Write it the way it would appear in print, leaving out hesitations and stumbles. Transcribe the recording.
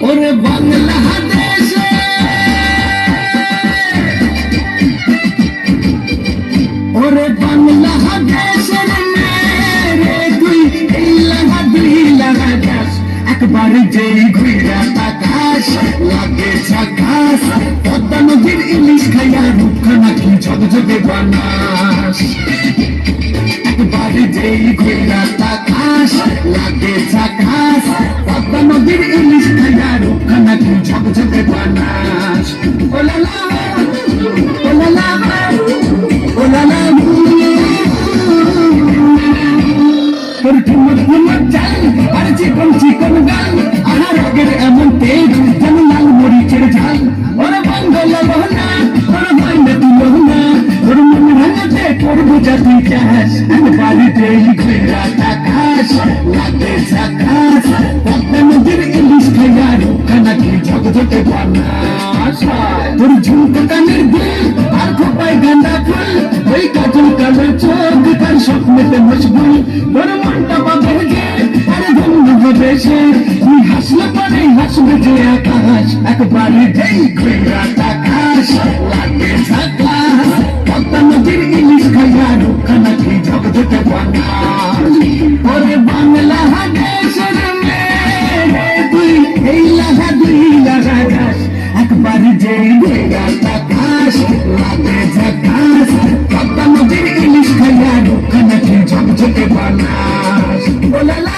ওরে বাংলাদেশে ওরে বাংলাদেশের মেরে তুই এই লাগা দুই লাগা যাস একবার যেই ঘুরে তাকাস লাগে ঝাকাস পদ্মা নদীর ইলিশ খাইয়া রূপখানা কি ঝকঝকে বানাস একবার যেই ঘুরে তাকাস লাগে ঝাকাস পদ্মা নদীর ইলিশ খাইয়া রূপখানা কি ঝকঝকে বানাস ওলালা ওলালা ওলালা তোর ঠুমক ঠুমক চাল আর চিকন চিকন গাল আর রগের এমন তেজ যেন লাল মরিচের ঝাল ওরা বাঙ্গল লহনা ওরা বাঙ্গা তুলনা তোর মন ভাঙাতে তোর বোঝা তুই চাস বাড়িতে ঘেরা তাকাস লাগে ঝাকাস পদ্মা নদীর ইলিশ খাইয়া রূপখানা কি ঝকঝকে বানাস তোর ঝুমকো কানের দুল আর খোপায় গাঁদা ফুল ওই কাজল কালো চোখ তার স্বপ্নেতে মশগুল তোর মনটা বাঁধে যে আরে ধন্য হবে সে তুই হাসলে পরে হাসবে যে আকাশ একবারে যেই ঘেরা তাকাস লাগে ঝাকাস পদ্মা নদীর ইলিশ খাইয়া রূপখানা কি ঝকঝকে বানাস ওরে বাংলাদেশের মেয়ে তুই এই লাগা দুই লাগা যাস একবার যেই ঘেরা তাকাস লাগে ঝাকাস পদ্মা নদীর ইলিশ খাইয়া রূপখানা কি ঝকঝকে বানাস ওলালা